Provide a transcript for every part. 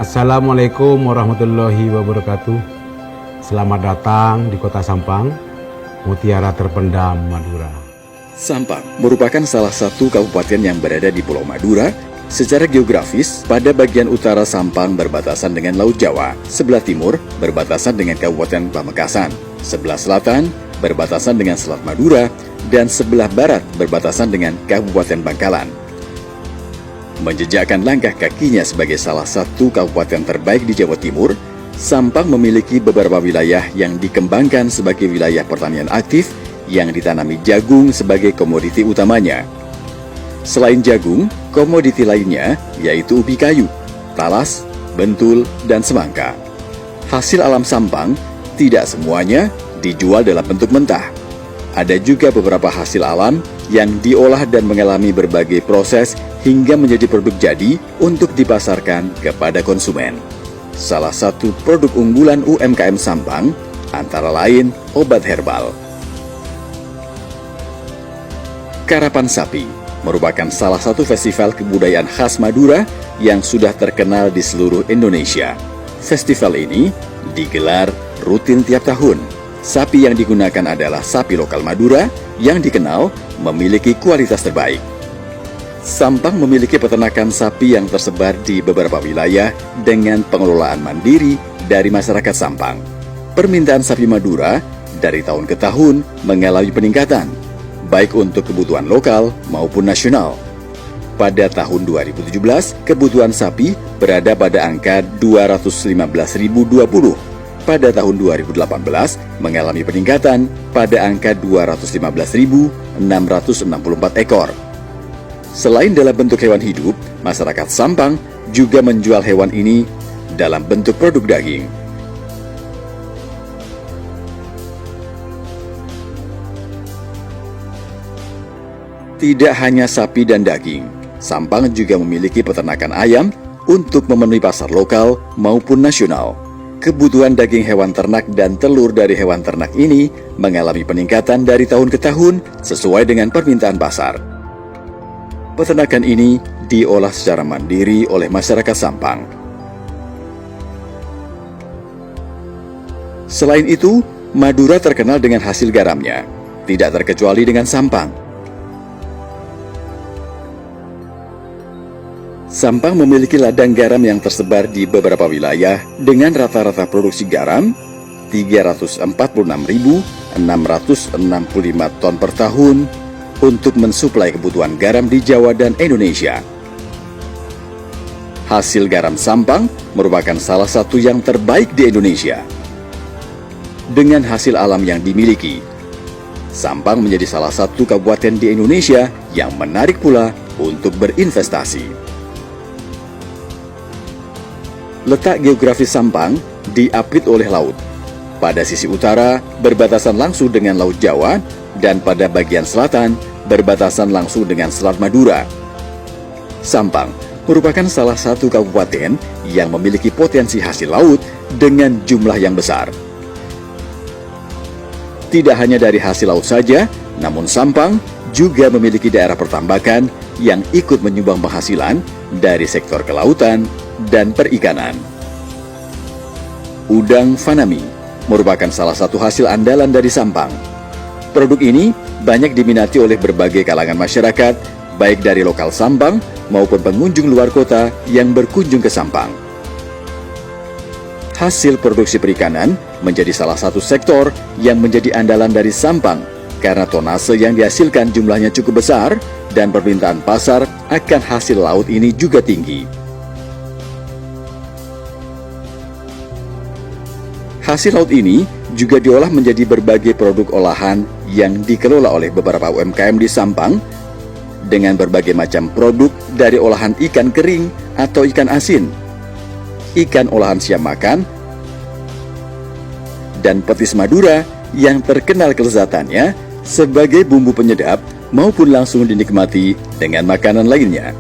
Assalamualaikum warahmatullahi wabarakatuh. Selamat datang di Kota Sampang, mutiara terpendam Madura. Sampang merupakan salah satu kabupaten yang berada di Pulau Madura. Secara geografis, pada bagian utara Sampang berbatasan dengan Laut Jawa, sebelah timur berbatasan dengan Kabupaten Pamekasan, sebelah selatan berbatasan dengan Selat Madura, dan sebelah barat berbatasan dengan Kabupaten Bangkalan. Menjejakkan langkah kakinya sebagai salah satu kabupaten terbaik di Jawa Timur, Sampang memiliki beberapa wilayah yang dikembangkan sebagai wilayah pertanian aktif yang ditanami jagung sebagai komoditi utamanya. Selain jagung, komoditi lainnya yaitu ubi kayu, talas, bentul, dan semangka. Hasil alam Sampang tidak semuanya dijual dalam bentuk mentah. Ada juga beberapa hasil alam yang diolah dan mengalami berbagai proses hingga menjadi produk jadi untuk dipasarkan kepada konsumen. Salah satu produk unggulan UMKM Sampang antara lain obat herbal. Karapan Sapi merupakan salah satu festival kebudayaan khas Madura yang sudah terkenal di seluruh Indonesia. Festival ini digelar rutin tiap tahun. Sapi yang digunakan adalah sapi lokal Madura yang dikenal memiliki kualitas terbaik. Sampang memiliki peternakan sapi yang tersebar di beberapa wilayah dengan pengelolaan mandiri dari masyarakat Sampang. Permintaan sapi Madura dari tahun ke tahun mengalami peningkatan, baik untuk kebutuhan lokal maupun nasional. Pada tahun 2017, kebutuhan sapi berada pada angka 215.020. Pada tahun 2018 mengalami peningkatan pada angka 215.664 ekor. Selain dalam bentuk hewan hidup, masyarakat Sampang juga menjual hewan ini dalam bentuk produk daging. Tidak hanya sapi dan daging, Sampang juga memiliki peternakan ayam untuk memenuhi pasar lokal maupun nasional. Kebutuhan daging hewan ternak dan telur dari hewan ternak ini mengalami peningkatan dari tahun ke tahun sesuai dengan permintaan pasar. Peternakan ini diolah secara mandiri oleh masyarakat Sampang. Selain itu, Madura terkenal dengan hasil garamnya, tidak terkecuali dengan Sampang. Sampang memiliki ladang garam yang tersebar di beberapa wilayah dengan rata-rata produksi garam 346.665 ton per tahun untuk mensuplai kebutuhan garam di Jawa dan Indonesia. Hasil garam Sampang merupakan salah satu yang terbaik di Indonesia. Dengan hasil alam yang dimiliki, Sampang menjadi salah satu kabupaten di Indonesia yang menarik pula untuk berinvestasi. Letak geografis Sampang diapit oleh laut. Pada sisi utara berbatasan langsung dengan Laut Jawa dan pada bagian selatan berbatasan langsung dengan Selat Madura. Sampang merupakan salah satu kabupaten yang memiliki potensi hasil laut dengan jumlah yang besar. Tidak hanya dari hasil laut saja, namun Sampang juga memiliki daerah pertambakan yang ikut menyumbang penghasilan dari sektor kelautan dan perikanan. Udang Fanami merupakan salah satu hasil andalan dari Sampang. Produk ini banyak diminati oleh berbagai kalangan masyarakat, baik dari lokal Sampang maupun pengunjung luar kota yang berkunjung ke Sampang. Hasil produksi perikanan menjadi salah satu sektor yang menjadi andalan dari Sampang karena tonase yang dihasilkan jumlahnya cukup besar dan permintaan pasar akan hasil laut ini juga tinggi. Hasil laut ini juga diolah menjadi berbagai produk olahan yang dikelola oleh beberapa UMKM di Sampang dengan berbagai macam produk dari olahan ikan kering atau ikan asin, ikan olahan siap makan, dan petis Madura yang terkenal kelezatannya sebagai bumbu penyedap maupun langsung dinikmati dengan makanan lainnya.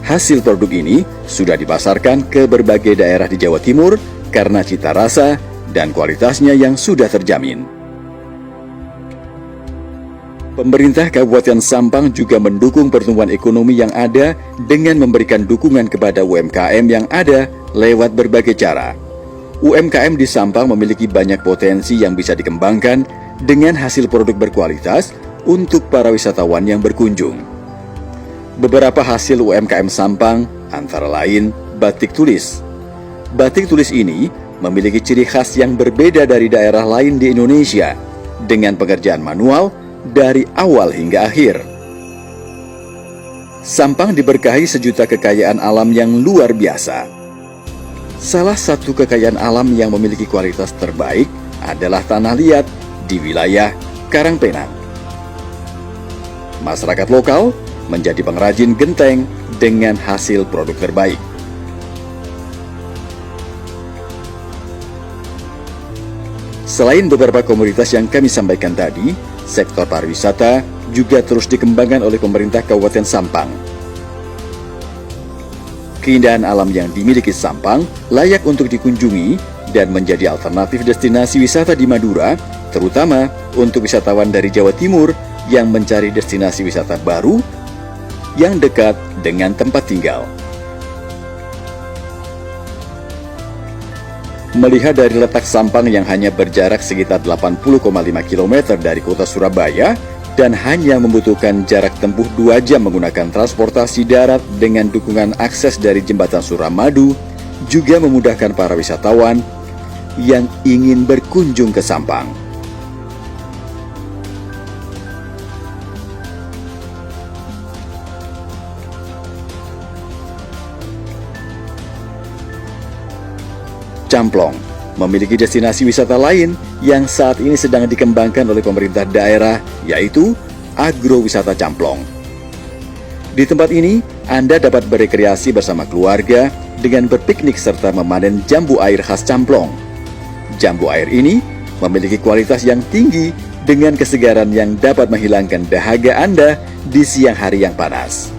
Hasil produk ini sudah dipasarkan ke berbagai daerah di Jawa Timur karena cita rasa dan kualitasnya yang sudah terjamin. Pemerintah Kabupaten Sampang juga mendukung pertumbuhan ekonomi yang ada dengan memberikan dukungan kepada UMKM yang ada lewat berbagai cara. UMKM di Sampang memiliki banyak potensi yang bisa dikembangkan dengan hasil produk berkualitas untuk para wisatawan yang berkunjung. Beberapa hasil UMKM Sampang antara lain batik tulis. Batik tulis ini memiliki ciri khas yang berbeda dari daerah lain di Indonesia dengan pekerjaan manual dari awal hingga akhir. Sampang diberkahi sejuta kekayaan alam yang luar biasa. Salah satu kekayaan alam yang memiliki kualitas terbaik adalah tanah liat di wilayah Karangpenang. Masyarakat lokal menjadi pengrajin genteng dengan hasil produk terbaik. Selain beberapa komoditas yang kami sampaikan tadi, sektor pariwisata juga terus dikembangkan oleh pemerintah Kabupaten Sampang. Keindahan alam yang dimiliki Sampang layak untuk dikunjungi dan menjadi alternatif destinasi wisata di Madura, terutama untuk wisatawan dari Jawa Timur yang mencari destinasi wisata baru yang dekat dengan tempat tinggal. Melihat dari letak Sampang yang hanya berjarak sekitar 80,5 km dari kota Surabaya dan hanya membutuhkan jarak tempuh 2 jam menggunakan transportasi darat dengan dukungan akses dari jembatan Suramadu, juga memudahkan para wisatawan yang ingin berkunjung ke Sampang. Camplong memiliki destinasi wisata lain yang saat ini sedang dikembangkan oleh pemerintah daerah, yaitu agrowisata Camplong. Di tempat ini, Anda dapat berekreasi bersama keluarga dengan berpiknik serta memanen jambu air khas Camplong. Jambu air ini memiliki kualitas yang tinggi dengan kesegaran yang dapat menghilangkan dahaga Anda di siang hari yang panas.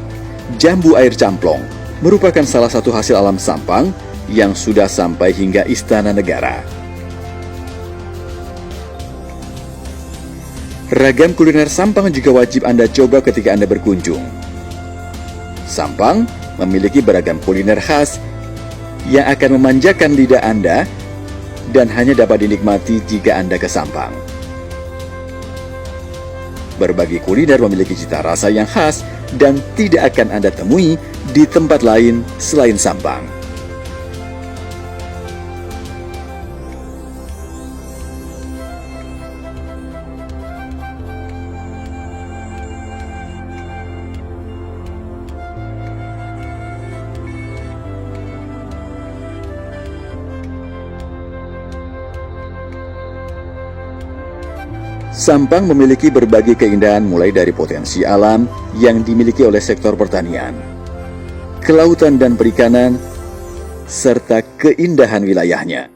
Jambu air Camplong merupakan salah satu hasil alam Sampang yang sudah sampai hingga Istana Negara. Ragam kuliner Sampang juga wajib Anda coba ketika Anda berkunjung. Sampang memiliki beragam kuliner khas yang akan memanjakan lidah Anda dan hanya dapat dinikmati jika Anda ke Sampang. Berbagai kuliner memiliki cita rasa yang khas dan tidak akan Anda temui di tempat lain selain Sampang. Sampang memiliki berbagai keindahan mulai dari potensi alam yang dimiliki oleh sektor pertanian, kelautan dan perikanan, serta keindahan wilayahnya.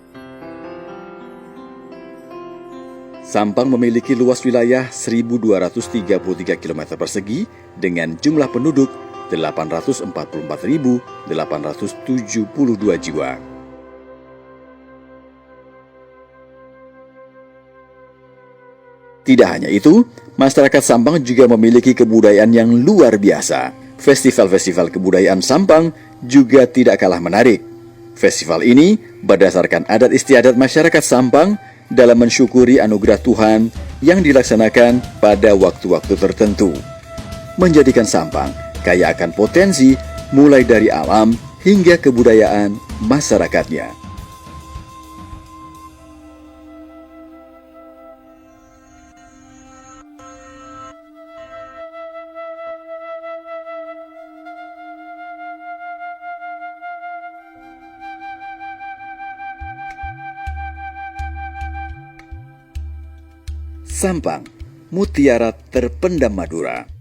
Sampang memiliki luas wilayah 1.233 km persegi dengan jumlah penduduk 844.872 jiwa. Tidak hanya itu, masyarakat Sampang juga memiliki kebudayaan yang luar biasa. Festival-festival kebudayaan Sampang juga tidak kalah menarik. Festival ini berdasarkan adat istiadat masyarakat Sampang dalam mensyukuri anugerah Tuhan yang dilaksanakan pada waktu-waktu tertentu, menjadikan Sampang kaya akan potensi mulai dari alam hingga kebudayaan masyarakatnya. Sampang, mutiara terpendam Madura.